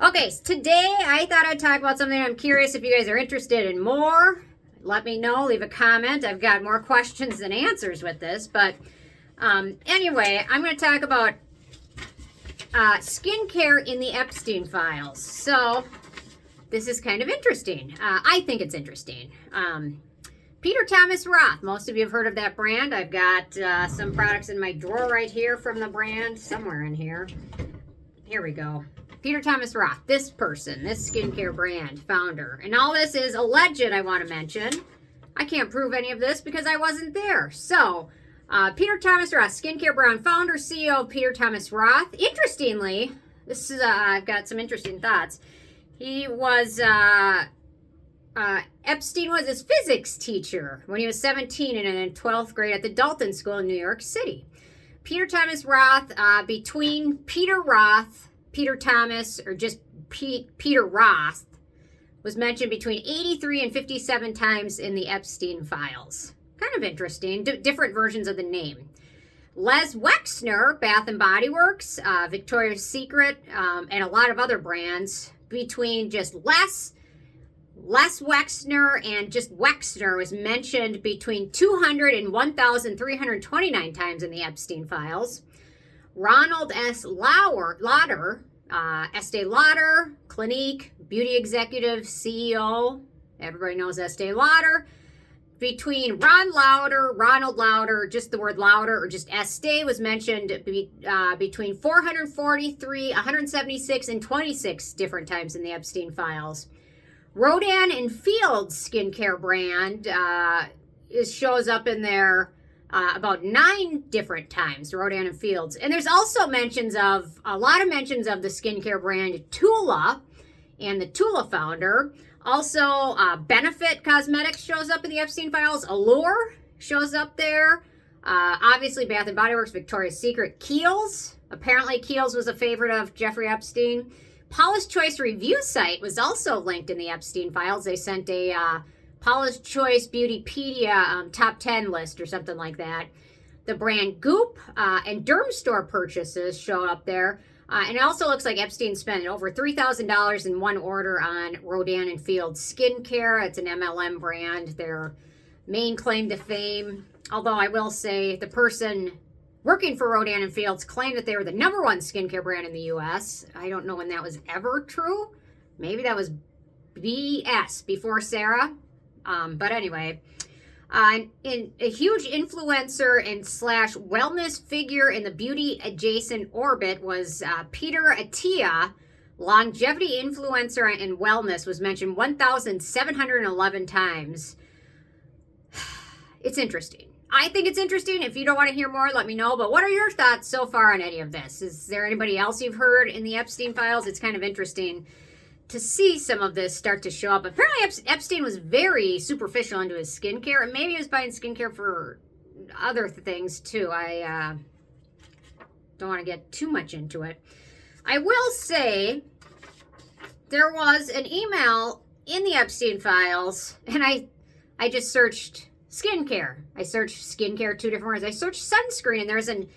Okay, so today I thought I'd talk about something I'm curious if you guys are interested in more. Let me know, leave a comment. I've got more questions than answers with this, but anyway, I'm going to talk about skincare in the Epstein files. So this is kind of interesting. I think it's interesting. Peter Thomas Roth. Most of you have heard of that brand. I've got some products in my drawer right here from the brand, somewhere in here. Here we go. Peter Thomas Roth, this person, this skincare brand founder. And all this is alleged, I want to mention. I can't prove any of this because I wasn't there. So, Peter Thomas Roth, skincare brand founder, CEO of Peter Thomas Roth. Interestingly, this is, I've got some interesting thoughts. He was, Epstein was his physics teacher when he was 17 and in 12th grade at the Dalton School in New York City. Peter Thomas Roth, between Peter Roth, Peter Thomas, or just Peter Roth, was mentioned between 83 and 57 times in the Epstein files. Kind of interesting, different versions of the name. Les Wexner, Bath & Body Works, Victoria's Secret, and a lot of other brands, between just Les Wexner and just Wexner was mentioned between 200 and 1,329 times in the Epstein files. Ronald S. Lauder, Estee Lauder, Clinique, beauty executive, CEO. Everybody knows Estee Lauder. Between Ronald Lauder, just the word Lauder, or just Estee was mentioned between 443, 176, and 26 different times in the Epstein files. Rodan and Fields skincare brand shows up in there about 9 different times, Rodan and Fields. And there's also a lot of mentions of the skincare brand Tula and the Tula founder. Also, Benefit Cosmetics shows up in the Epstein files. Allure shows up there. Obviously, Bath & Body Works, Victoria's Secret. Kiehl's. Apparently, Kiehl's was a favorite of Jeffrey Epstein. Paula's Choice review site was also linked in the Epstein files. They sent a Paula's Choice Beautypedia top 10 list or something like that. The brand Goop and Derm Store purchases show up there. And it also looks like Epstein spent over $3,000 in one order on Rodan and Fields skincare. It's an MLM brand, their main claim to fame. Although I will say the person working for Rodan and Fields claimed that they were the #1 skincare brand in the U.S. I don't know when that was ever true. Maybe that was BS, before Sarah. But anyway, in a huge influencer and / wellness figure in the beauty adjacent orbit was Peter Attia. Longevity influencer and wellness was mentioned 1,711 times. It's interesting. I think it's interesting. If you don't want to hear more, let me know. But what are your thoughts so far on any of this? Is there anybody else you've heard in the Epstein files? It's kind of interesting to see some of this start to show up. Apparently, Epstein was very superficial into his skincare, and maybe he was buying skincare for other things too. I don't want to get too much into it. I will say there was an email in the Epstein files, and I just searched skincare. I searched skincare 2 different words. I searched sunscreen, and there's an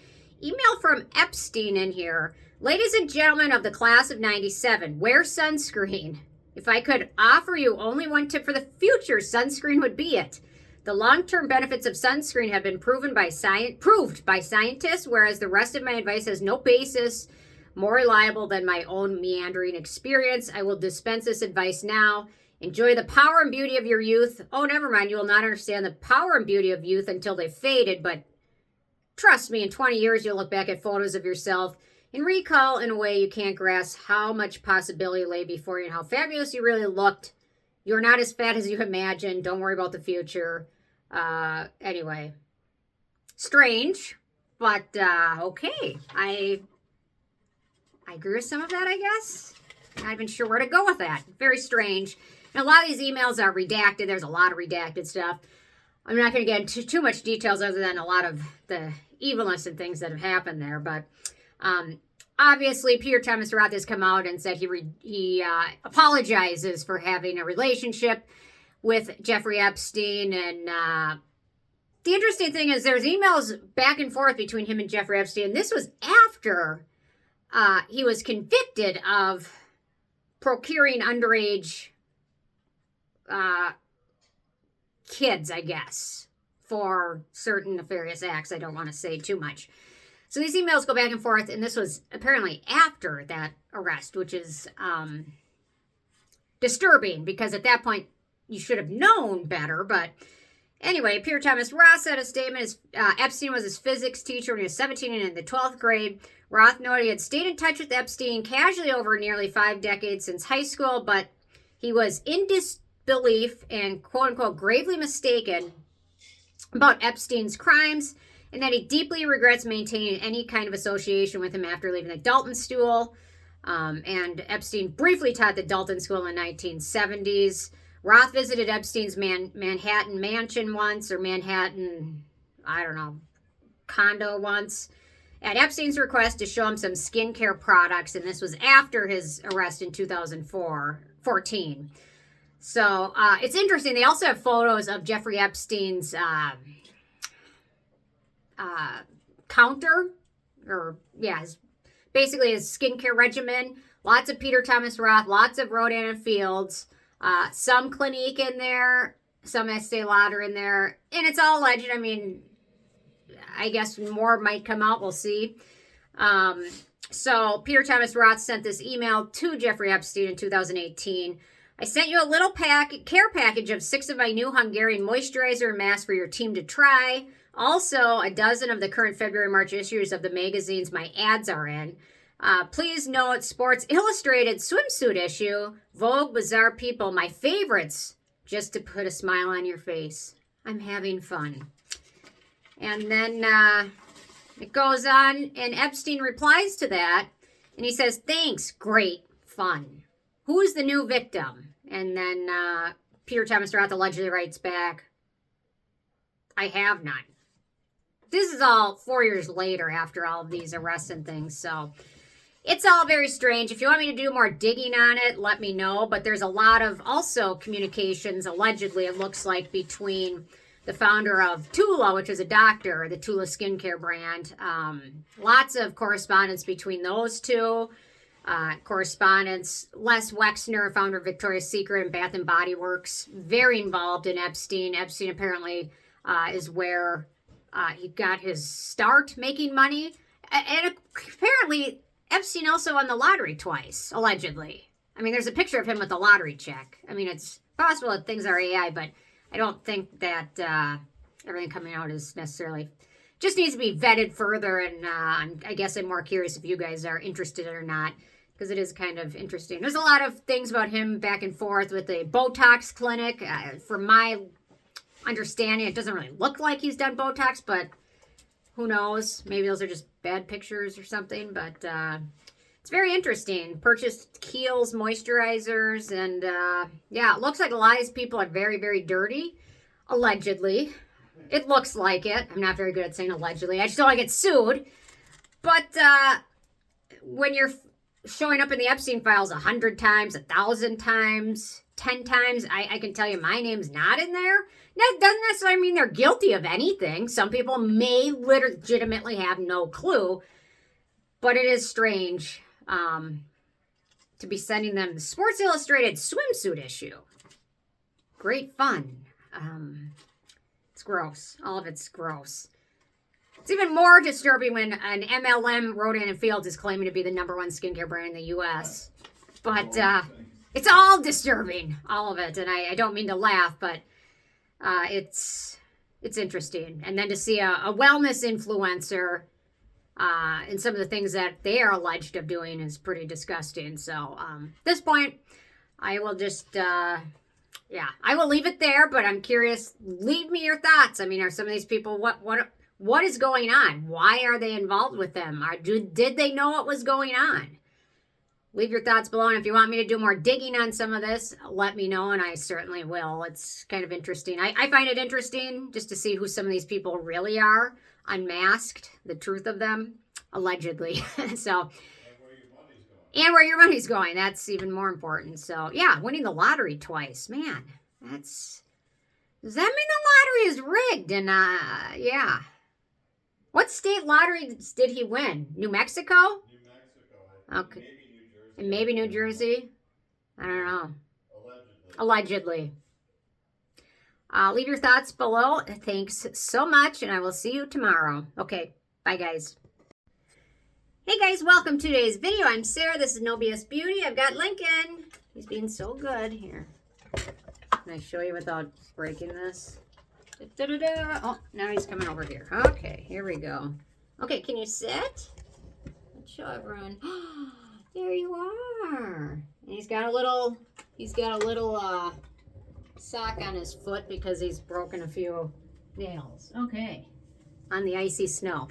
email from Epstein in here. Ladies and gentlemen of the class of 97, wear sunscreen. If I could offer you only one tip for the future, sunscreen would be it. The long-term benefits of sunscreen have been proved by scientists, whereas the rest of my advice has no basis more reliable than my own meandering experience. I will dispense this advice now. Enjoy the power and beauty of your youth. Oh, never mind. You will not understand the power and beauty of youth until they've faded, but trust me, in 20 years, you'll look back at photos of yourself and recall in a way you can't grasp how much possibility lay before you and how fabulous you really looked. You're not as fat as you imagined. Don't worry about the future. Anyway, strange, but okay. I agree with some of that, I guess. Not even sure where to go with that. Very strange. And a lot of these emails are redacted. There's a lot of redacted stuff. I'm not going to get into too much details other than a lot of the evilness and things that have happened there. But obviously, Peter Thomas Roth has come out and said he apologizes for having a relationship with Jeffrey Epstein. And the interesting thing is there's emails back and forth between him and Jeffrey Epstein. This was after he was convicted of procuring underage kids, I guess, for certain nefarious acts. I don't want to say too much. So these emails go back and forth, and this was apparently after that arrest, which is disturbing because at that point you should have known better. But anyway, Peter Thomas Roth said a statement. Epstein was his physics teacher when he was 17 and in the 12th grade. Roth noted he had stayed in touch with Epstein casually over nearly 5 decades since high school, but he was in disbelief and quote-unquote gravely mistaken about Epstein's crimes, and that he deeply regrets maintaining any kind of association with him after leaving the Dalton School. And Epstein briefly taught the Dalton School in the 1970s. Roth visited Epstein's Manhattan mansion once, or Manhattan, I don't know, condo once, at Epstein's request to show him some skincare products, and this was after his arrest in 2014. So it's interesting. They also have photos of Jeffrey Epstein's counter, or basically his skincare regimen. Lots of Peter Thomas Roth, lots of Rodan and Fields, some Clinique in there, some Estee Lauder in there, and it's all alleged. I mean, I guess more might come out. We'll see. So Peter Thomas Roth sent this email to Jeffrey Epstein in 2018. I sent you a little care package of 6 of my new Hungarian moisturizer and masks for your team to try. Also, a dozen of the current February-March issues of the magazines my ads are in. Please note Sports Illustrated swimsuit issue, Vogue, Bizarre People, my favorites, just to put a smile on your face. I'm having fun. And then it goes on, and Epstein replies to that, and he says, thanks, great, fun. Who is the new victim? And then Peter Thomas Roth allegedly writes back, I have none. This is all 4 years later after all of these arrests and things, so it's all very strange. If you want me to do more digging on it, let me know. But there's a lot of also communications, allegedly, it looks like, between the founder of Tula, which is a doctor, the Tula skincare brand. Lots of correspondence between those two. Correspondence. Les Wexner, founder of Victoria's Secret and Bath and Body Works, very involved in Epstein. Epstein apparently is where he got his start making money. And apparently Epstein also won the lottery twice, allegedly. I mean, there's a picture of him with a lottery check. I mean, it's possible that things are AI, but I don't think that everything coming out is necessarily, just needs to be vetted further. And I guess I'm more curious if you guys are interested or not, because it is kind of interesting. There's a lot of things about him back and forth with the Botox clinic. From my understanding, it doesn't really look like he's done Botox, but who knows? Maybe those are just bad pictures or something. But it's very interesting. Purchased Kiehl's moisturizers, and it looks like a lot of these people are very, very dirty, allegedly. It looks like it. I'm not very good at saying allegedly. I just don't want to get sued. But when you're showing up in the Epstein files 100 times, 1,000 times, 10 times, I can tell you my name's not in there. That doesn't necessarily mean they're guilty of anything. Some people may legitimately have no clue. But it is strange to be sending them the Sports Illustrated swimsuit issue. Great fun. It's gross. All of it's gross. It's even more disturbing when an MLM, Rodan and Fields, is claiming to be the #1 skincare brand in the U.S. But it's all disturbing, all of it. And I don't mean to laugh, but it's interesting. And then to see a wellness influencer and some of the things that they are alleged of doing is pretty disgusting. So at this point, I will just, I will leave it there, but I'm curious. Leave me your thoughts. I mean, are some of these people, what is going on? Why are they involved with them? Did they know what was going on? Leave your thoughts below, and if you want me to do more digging on some of this, let me know, and I certainly will. It's kind of interesting. I find it interesting just to see who some of these people really are, unmasked, the truth of them, allegedly. So, and where your money's going. That's even more important. So, yeah, winning the lottery twice. Man, does that mean the lottery is rigged? And, yeah. What state lotteries did he win? New Mexico? New Mexico. Okay. Maybe New Jersey. And maybe New Jersey. I don't know. Allegedly. Leave your thoughts below. Thanks so much, and I will see you tomorrow. Okay, bye, guys. Hey, guys, welcome to today's video. I'm Sarah. This is No BS Beauty. I've got Lincoln. He's being so good. Here. Can I show you without breaking this? Da-da-da-da. Oh, now he's coming over here. Okay, here we go. Okay, can you sit? Let's show everyone. There you are. And he's got a little sock on his foot because he's broken a few nails. Okay. On the icy snow.